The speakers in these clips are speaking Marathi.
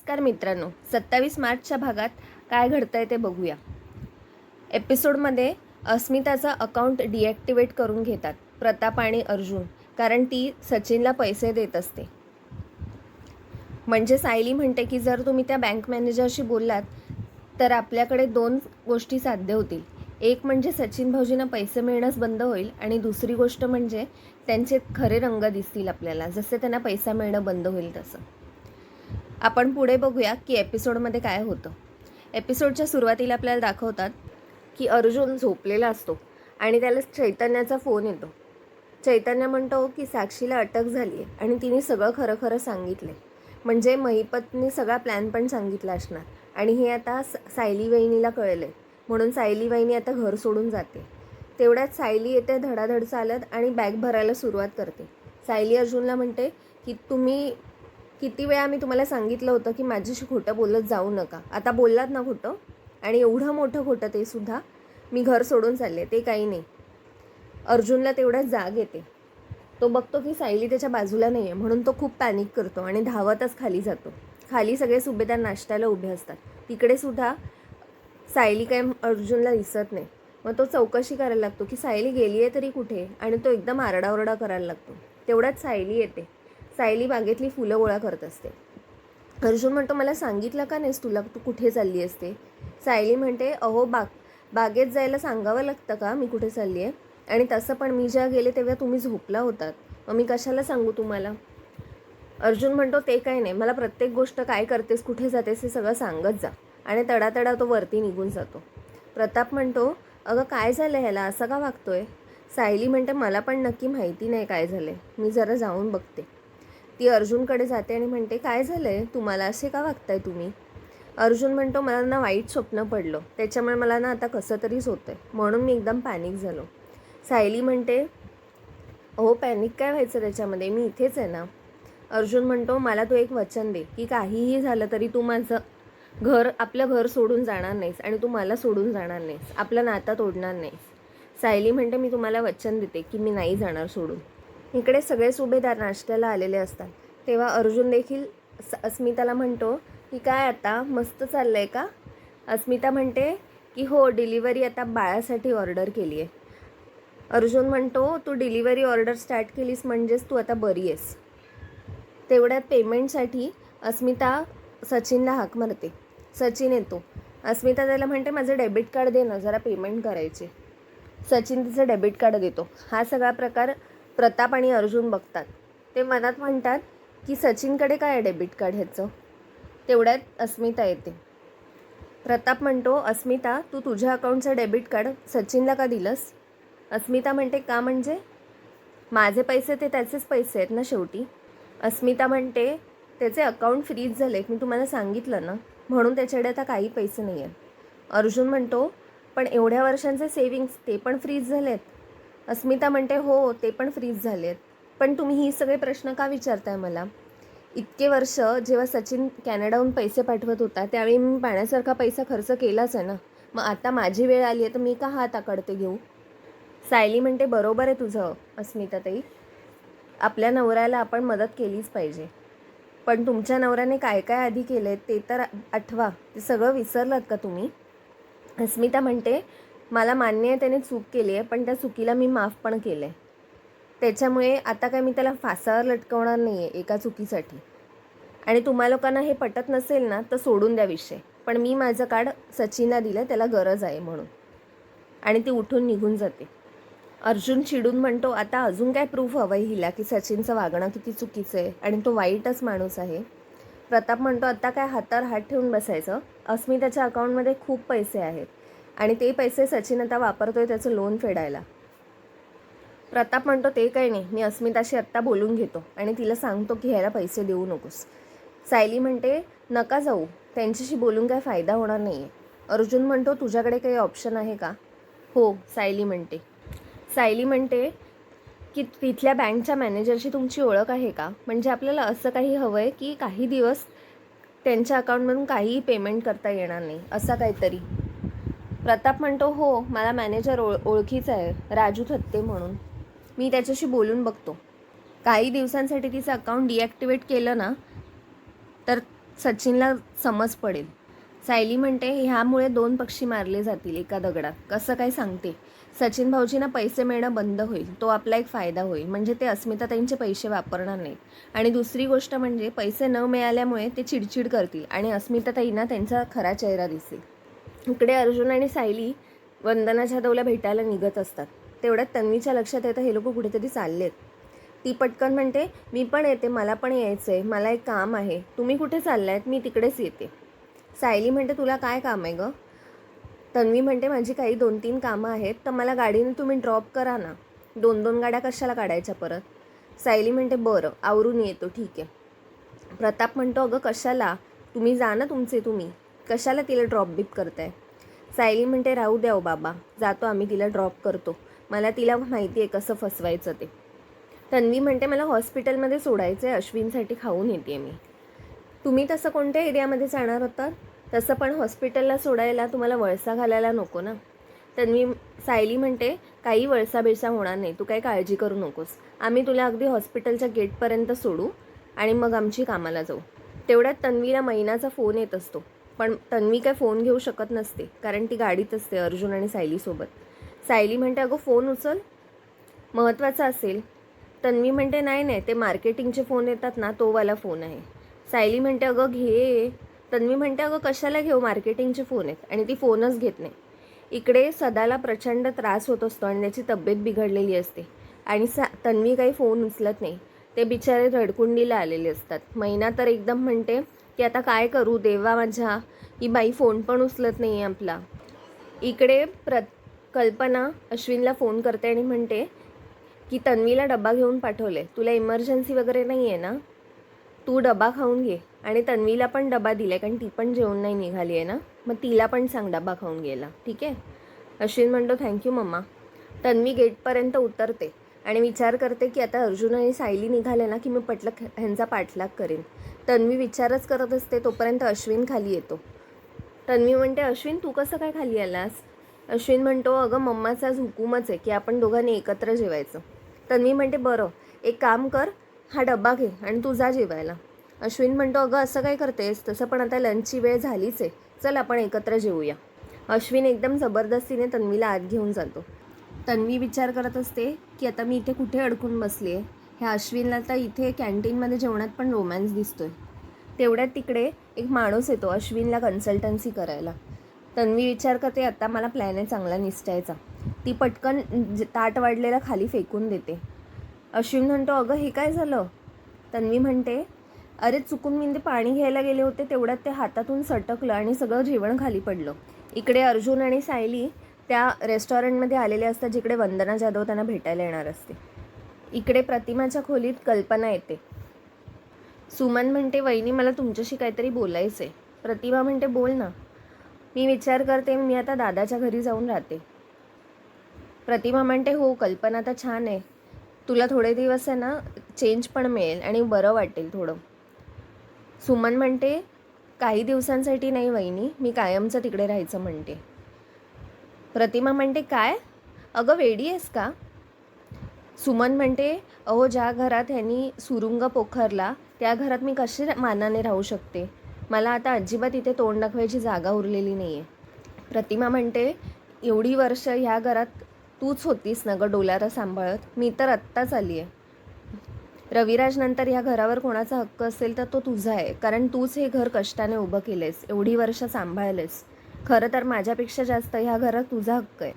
नमस्कार मित्रांनो, 27 मार्चच्या भागात काय घडतंय ते बघूया. एपिसोडमध्ये अस्मिताचं अकाउंट डिॲक्टिवेट करून घेतात प्रताप आणि अर्जुन, कारण ती सचिनला पैसे देत असते. म्हणजे सायली म्हणते की जर तुम्ही त्या बँक मॅनेजरशी बोललात तर आपल्याकडे 2 गोष्टी साध्य होतील. एक म्हणजे सचिन भाऊजींना पैसे मिळणंच बंद होईल आणि दुसरी गोष्ट म्हणजे त्यांचे खरे रंग दिसतील आपल्याला, जसे त्यांना पैसा मिळणं बंद होईल तसं. आपण पुढे बघूया की एपिसोडमध्ये काय होतं. एपिसोडच्या सुरुवातीला आपल्याला दाखवतात की अर्जुन झोपलेला असतो आणि त्याला चैतन्याचा फोन येतो. चैतन्य म्हणतो की साक्षीला अटक झाली आहे आणि तिने सगळं खरं खरं सांगितले. म्हणजे महिपतने सगळा प्लॅन पण सांगितला असणार आणि हे आता सायली वहिनीला कळले, म्हणून सायली वहिनी आता घर सोडून जाते. तेवढ्यात सायली येते धडाधड चालत आणि बॅग भरायला सुरुवात करते. सायली अर्जुनला म्हणते की तुम्ही किती वेळा मी तुम्हाला सांगितलं होतं की माझ्याशी खोटं बोलत जाऊ नका. आता बोललात ना खोटं, आणि एवढं मोठं खोटं ते सुद्धा. मी घर सोडून चालले, ते काही नाही. अर्जुनला तेवढ्याच जाग येते. तो बघतो की सायली त्याच्या बाजूला नाही आहे, म्हणून तो खूप पॅनिक करतो आणि धावतच खाली जातो. खाली सगळे सुभेदार नाश्त्याला उभे असतात. तिकडे सुद्धा सायली काय अर्जुनला दिसत नाही. मग तो चौकशी करायला लागतो की सायली गेली आहे तरी कुठे, आणि तो एकदम आरडाओरडा करायला लागतो. तेवढ्यात सायली येते. सायली बागेतली फुलं गोळा करत असते. अर्जुन म्हणतो मला सांगितलं का नाहीस तुला तू कुठे चालली असते. सायली म्हणते अहो बागेत जायला सांगावं लागतं का मी कुठे चालली आहे, आणि तसं पण मी जेव्हा गेले तेव्हा तुम्ही झोपला होतात, मग मी कशाला सांगू तुम्हाला. अर्जुन म्हणतो ते काही नाही, मला प्रत्येक गोष्ट काय करतेस कुठे जातेस हे सगळं सांगत जा, आणि तडातडा तो वरती निघून जातो. प्रताप म्हणतो अगं काय झालं ह्याला, असं का वागतोय. सायली म्हणते मला पण नक्की माहिती नाही काय झालं, मी जरा जाऊन बघते. ती अर्जुनकडे जाते आणि म्हणते काय झालं आहे तुम्हाला, असे का वागताय तुम्ही. अर्जुन म्हणतो मला ना वाईट स्वप्न पडलं, त्याच्यामुळे मला ना आता कसं तरीच होतं आहे, म्हणून मी एकदम पॅनिक झालो. सायली म्हणते हो पॅनिक काय व्हायचं त्याच्यामध्ये, मी इथेच आहे ना. अर्जुन म्हणतो मला तू एक वचन दे की काहीही झालं तरी तू आपलं घर सोडून जाणार नाहीस आणि तू मला सोडून जाणार नाहीस, आपलं नातं तोडणार नाहीस. सायली म्हणते मी तुम्हाला वचन देते की मी नाही जाणार सोडून. इकडे सगळे सुभेदार नाश्त्याला आलेले असतात. तेव्हा अर्जुन देखील अस्मिताला म्हणतो की काय आता मस्त चाललं आहे का. अस्मिता म्हणते की हो डिलिव्हरी आता बाळासाठी ऑर्डर केली आहे. अर्जुन म्हणतो तू डिलिव्हरी ऑर्डर स्टार्ट केलीस म्हणजेच तू आता बरी आहेस. तेवढ्यात पेमेंटसाठी अस्मिता सचिनला हाक मारते. सचिन येतो. अस्मिता त्याला म्हणते माझं डेबिट कार्ड दे ना, जरा पेमेंट करायचे. सचिन तिचं डेबिट कार्ड देतो. हा सगळा प्रकार प्रताप आणि अर्जुन बघतात. ते मनात म्हणतात की सचिनकडे काय आहे डेबिट कार्ड ह्याचं. तेवढ्यात अस्मिता येते. प्रताप म्हणतो अस्मिता तू तुझ्या अकाउंटचं डेबिट कार्ड सचिनला का दिलंस. अस्मिता म्हणते का म्हणजे, माझे पैसे ते त्याचेच पैसे आहेत ना शेवटी. अस्मिता म्हणते त्याचे अकाउंट फ्रीज झाले, मी तुम्हाला सांगितलं ना, म्हणून त्याच्याकडे आता काही पैसे नाही आहेत. अर्जुन म्हणतो पण एवढ्या वर्षांचे सेविंग्स ते पण फ्रीज झालेत. अस्मिता म्हणते हो ते पण फ्रीज झालेत, पण तुम्ही ही सगळे प्रश्न का विचारताय मला. इतके वर्ष जेव्हा सचिन कॅनडाहून पैसे पाठवत होता त्यावेळी मी पाण्यासारखा पैसा खर्च केलाच आहे ना, मग आता माझी वेळ आली आहे तर मी का हात आकडते घेऊ. सायली म्हणते बरोबर आहे तुझं अस्मिताताई, आपल्या नवऱ्याला आपण मदत केलीच पाहिजे, पण तुमच्या नवऱ्याने काय काय आधी केलं ते तर आठवा, ते सगळं विसरलात का तुम्ही. अस्मिता म्हणते मला मान्य आहे त्याने चूक केली आहे, पण त्या चुकीला मी माफ पण केलं आहे. त्याच्यामुळे आता काय मी त्याला फासावर लटकवणार नाही आहे एका चुकीसाठी. आणि तुम्हा लोकांना हे पटत नसेल ना तर सोडून द्या विषय, पण मी माझं कार्ड सचिनला दिलं, त्याला गरज आहे म्हणून. आणि ती उठून निघून जाते. अर्जुन चिडून म्हणतो आता अजून काय प्रूफ हवं आहे हिला की सचिनचं वागणं किती चुकीचं आहे आणि तो वाईटच माणूस आहे. प्रताप म्हणतो आता काय हातावर हात ठेवून बसायचं, अस्मिताच्या अकाउंटमध्ये खूप पैसे आहेत आणि ते पैसे सचिन आता वापरतोय त्याचं लोन फेडायला. प्रताप म्हणतो ते काही नाही, मी अस्मिताशी आत्ता बोलून घेतो आणि तिला सांगतो की ह्याला पैसे देऊ नकोस. सायली म्हणते नका जाऊ, त्यांच्याशी बोलून काय फायदा होणार नाही आहे. अर्जुन म्हणतो तुझ्याकडे काही ऑप्शन आहे का. हो सायली म्हणते. सायली म्हणते की तिथल्या बँकच्या मॅनेजरशी तुमची ओळख आहे का, म्हणजे आपल्याला असं काही हवं आहे की काही दिवस त्यांच्या अकाउंटमधून काहीही पेमेंट करता येणार नाही, असा काहीतरी. प्रताप म्हणतो हो मला मॅनेजर ओळखीचा आहे, राजू थत्ते म्हणून, मी त्याच्याशी बोलून बघतो. काही दिवसांसाठी तिचं अकाउंट डिॲक्टिवेट केलं ना तर सचिनला समज पडेल. सायली म्हणते ह्यामुळे 2 पक्षी मारले जातील एका दगडात. कसं काय सांगते? सचिन भाऊजींना पैसे मिळणं बंद होईल, तो आपला एक फायदा होईल. म्हणजे ते अस्मिताताईंचे पैसे वापरणार नाहीत. आणि दुसरी गोष्ट म्हणजे पैसे न मिळाल्यामुळे ते चिडचिड करतील आणि अस्मिताताईंना त्यांचा खरा चेहरा दिसेल. इकडे अर्जुन आणि सायली वंदना जाधवला भेटायला निघत असतात. तेवढ्यात तन्वीच्या लक्षात येतं हे लोक कुठेतरी चाललेत. ती पटकन म्हणते मी पण येते, मला पण यायचं आहे, मला एक काम आहे. तुम्ही कुठे चाललायत? मी तिकडेच येते. सायली म्हणते तुला काय काम आहे गं? तन्वी म्हणते माझी काही 2-3 कामं आहेत, तर मला गाडीने तुम्ही ड्रॉप करा ना. 2-2 गाड्या कशाला काढायच्या परत? सायली म्हणते बरं आवरून येतो, ठीक आहे. प्रताप म्हणतो अगं कशाला, तुम्ही जा ना तुमचे तुम्ही, कशाला तिला ड्रॉप बीप करताय? सायली म्हणते राहू द्या हो बाबा, जातो आम्ही, तिला ड्रॉप करतो, मला तिला माहिती आहे कसं फसवायचं ते. तन्वी म्हणते मला हॉस्पिटलमध्ये सोडायचं आहे, अश्विनसाठी खाऊन येते मी. तुम्ही तसं कोणत्या एरियामध्ये जाणार होतात? तसं पण हॉस्पिटलला सोडायला तुम्हाला वळसा घालायला नको ना. सायली म्हणते काही वळसा बिळसा होणार नाही, तू काही काळजी करू नकोस, आम्ही तुला अगदी हॉस्पिटलच्या गेटपर्यंत सोडू आणि मग आमची कामाला जाऊ. तेवढ्यात तन्वीला मैनाचा फोन येत असतो, पण तन्वी काय फोन घेऊ शकत नसते कारण ती गाडीत असते अर्जुन आणि सायलीसोबत. सायली म्हणते अगं फोन उचल, महत्त्वाचा असेल. तन्वी म्हणते नाही नाही, ते मार्केटिंगचे फोन येतात ना, तो वाला फोन आहे. सायली म्हणते अगं घे. तन्वी म्हणते अगं कशाला घेऊ, मार्केटिंगचे फोन आहेत, आणि ती फोनच घेत नाही. इकडे सदाला प्रचंड त्रास होत असतो आणि त्याची तब्येत बिघडलेली असते आणि तन्वी काही फोन उचलत नाही. ते बिचारे रडकुंडीला आलेले असतात. मैना तर एकदम म्हणते की आता काय करू देवा माझ्या, ही बाई फोन पण उचलत नाही आहे आपला. इकडे कल्पना अश्विनला फोन करते आणि म्हणते की तन्वीला डबा घेऊन पाठवले, तुला इमर्जन्सी वगैरे नाही आहे ना, तू डबा खाऊन घे. आणि तन्वीला पण डबा दिला आहे कारण ती पण जेवण नाही निघाली आहे ना, मग तिला पण सांग डबा खाऊन घ्यायला, ठीक आहे? अश्विन म्हणतो थँक्यू मम्मा. तन्वी गेटपर्यंत उतरते आणि विचार करते की आता अर्जुन आणि सायली निघाले ना की मी पटलं ह्यांचा पाठलाग करेन. तन्वी विचारच करत असते तोपर्यंत अश्विन खाली येतो. तन्वी म्हणते अश्विन तू कसं काय खाली आलास? अश्विन म्हणतो अगं मम्माचा आज हुकूमच आहे की आपण दोघांनी एकत्र जेवायचं. तन्वी म्हणते बरं एक काम कर, हा डबा घे आणि तू जा जेवायला. अश्विन म्हणतो अगं असं काय करतेस, तसं पण आता लंचची वेळ झालीच आहे, चल आपण एकत्र जेवूया. अश्विन एकदम जबरदस्तीने तन्वीला आत घेऊन जातो. तन्वी विचार करत असते की आता मी इथे कुठे अडकून बसली आहे, ह्या अश्विनला तर इथे कॅन्टीनमध्ये जेवणात पण रोमॅन्स दिसतोय. तेवढ्यात तिकडे एक माणूस येतो अश्विनला कन्सल्टन्सी करायला. तन्वी विचार करते आता मला प्लॅन आहे चांगला निसटायचा. ती पटकन ताट वाढलेला खाली फेकून देते. अश्विन म्हणतो अगं हे काय झालं? तन्वी म्हणते अरे चुकून मी ते पाणी घ्यायला गेले होते, तेवढ्यात ते हातातून सटकलं आणि सगळं जेवण खाली पडलं. इकडे अर्जुन आणि सायली त्या रेस्टॉरंटमध्ये आलेले असतात जिकडे वंदना जाधव त्यांना भेटायला येणार असते. इकडे प्रतिमाच्या खोलीत कल्पना येते. सुमन म्हणते वहिनी मला तुमच्याशी काहीतरी बोलायचं आहे. प्रतिमा म्हणते बोल ना. मी विचार करते मी आता दादाच्या घरी जाऊन राहते. प्रतिमा म्हणते हो कल्पना तर छान आहे, तुला थोडे दिवस आहे ना चेंज पण मिळेल आणि बरं वाटेल थोडं. सुमन म्हणते काही दिवसांसाठी नाही वहिनी, मी कायमचं तिकडे राहायचं म्हणते. प्रतिमा म्हणते काय अगं वेडी आहेस का? सुमन म्हणते अहो ज्या घरात ह्यांनी सुरुंग पोखरला त्या घरात मी कशी मानाने राहू शकते, मला आता अजिबात इथे तोंड दाखवायची जागा उरलेली नाही आहे. प्रतिमा म्हणते एवढी वर्ष ह्या घरात तूच होतीस ना गं डोलारा सांभाळत, मी तर आत्ताच आली आहे. रविराज नंतर ह्या घरावर कोणाचा हक्क असेल तर तो तुझा आहे, कारण तूच हे घर कष्टाने उभं केलेस, एवढी वर्ष सांभाळलेस. खरं तर माझ्यापेक्षा जास्त ह्या घरात तुझा हक्क आहे.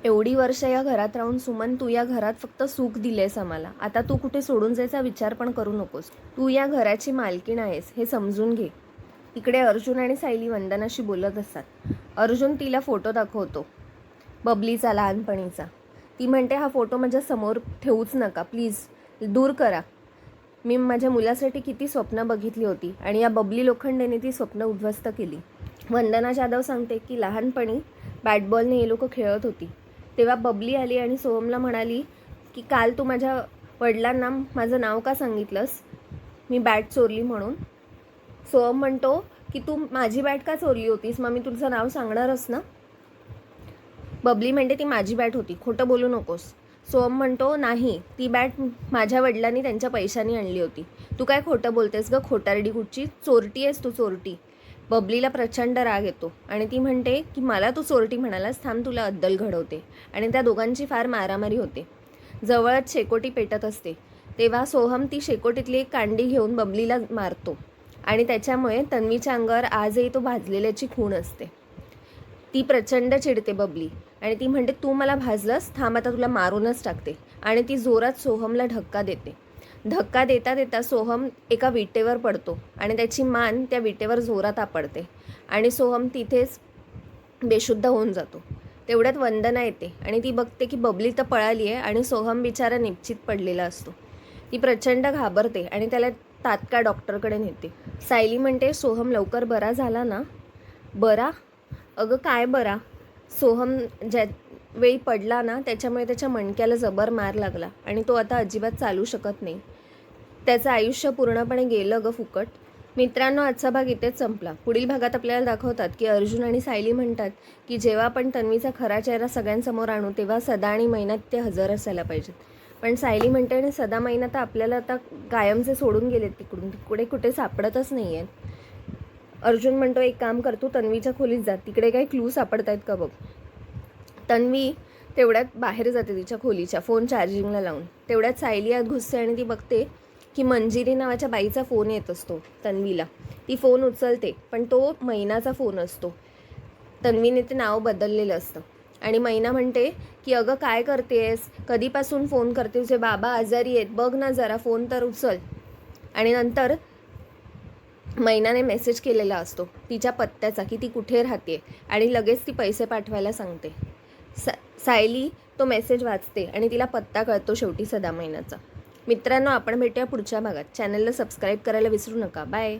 एवढी वर्ष या घरात राहून सुमन तू या घरात फक्त सुख दिलेस आम्हाला, आता तू कुठे सोडून जायचा विचार पण करू नकोस. तू या घराची मालकीण आहेस हे समजून घे. इकडे अर्जुन आणि सायली वंदनाशी बोलत असतात. अर्जुन तिला फोटो दाखवतो बबलीचा लहानपणीचा. ती म्हणते हा फोटो माझ्या समोर ठेवूच नका प्लीज, दूर करा. मी माझ्या मुलासाठी किती स्वप्न बघितली होती आणि या बबली लोखंडेने ती स्वप्न उद्ध्वस्त केली. वंदना जाधव सांगते की लहानपणी बॅट बॉलने हे लोक खेळत होती तेव्हा बबली आली आणि सोहमला म्हणाली की काल तू माझ्या वडिलांना माझं नाव का सांगितलंस, मी बॅट चोरली म्हणून. सोहम म्हणतो की तू माझी बॅट का चोरली होतीस, मग मी तुझं नाव सांगणारच ना. बबली म्हणते ती माझी बॅट होती, खोटं बोलू नकोस. सोहम म्हणतो, नाही, ती बॅट माझ्या वडिलांनी त्यांच्या पैशानी आणली होती. तू काय खोटं बोलतेस गं, खोटारडी कुठची, चोरटी आहेस तू, चोरटी. बबलीला प्रचंड राग येतो आणि ती म्हणते की मला तू चोरटी म्हणालास, थांब तुला अद्दल घडवते. आणि त्या दोघांची फार मारामारी होते. जवळच शेकोटी पेटत असते. तेव्हा सोहम ती शेकोटीतली एक कांडी घेऊन बबलीला मारतो आणि त्याच्यामुळे तन्वीच्या अंगावर आजही तो भाजलेल्याची खूण असते. ती प्रचंड चिडते बबली आणि ती म्हणते, तू मला भाजलंस, थांब आता तुला मारूनच टाकते. आणि ती जोरात सोहमला धक्का देते. धक्का देता देता सोहम एका विटेवर पडतो आणि त्याची मान त्या विटेवर जोरात आपडते आणि सोहम तिथेच बेशुद्ध होऊन जातो. तेवढ्यात वंदना येते आणि ती बघते की बबली तर पळाली आहे आणि सोहम बिचारा निश्चित पडलेला असतो. ती प्रचंड घाबरते आणि त्याला तात्काळ डॉक्टरकडे नेते. सायली म्हणते, सोहम लवकर बरा झाला ना? बरा? अगं काय बरा? सोहम ज्या वेळी पडला ना त्याच्यामुळे त्याच्या मणक्याला जबर मार लागला आणि तो आता अजिबात चालू शकत नाही. त्याचं आयुष्य पूर्णपणे गेलं गं फुकट. मित्रांनो, आजचा भाग इथेच संपला. पुढील भागात आपल्याला दाखवतात की अर्जुन आणि सायली म्हणतात की जेव्हा आपण तन्वीचा खरा चेहरा सगळ्यांसमोर आणू तेव्हा सदा आणि मैनात ते हजर असायला पाहिजेत. पण सायली म्हणते, आणि सदा मैना तर आपल्याला आता कायमचे सोडून गेलेत, तिकडे कुठे सापडतच नाही आहेत. अर्जुन म्हणतो, एक काम कर, तू तन्वीच्या खोलीत जा, तिकडे काही क्लू सापडत आहेत का बघ. तन्वी तेवढ्यात बाहेर जाते तिच्या खोलीच्या, फोन चार्जिंगला लावून. तेवढ्यात सायली आत घुसते आणि ती बघते की मंजिरी नावाच्या बाईचा फोन येत असतो तन्वीला. ती फोन उचलते पण तो मैनाचा फोन असतो. तन्वीने ते नाव बदललेलं असतं आणि मैना म्हणते की अगं काय करतेस, कधीपासून फोन करते, तुझे बाबा आजारी आहेत, बघ ना जरा, फोन तर उचल. आणि नंतर मैनाने मेसेज केलेला असतो तिच्या पत्त्याचा की ती कुठे राहते आणि लगेच ती पैसे पाठवायला सांगते. सायली तो मेसेज वाचते आणि तिला पत्ता कळतो शेवटी सदा मैनाचा. मित्रांनो, आपण भेटूया पुढच्या भागात. चॅनलला सबस्क्राईब करायला विसरू नका. बाय.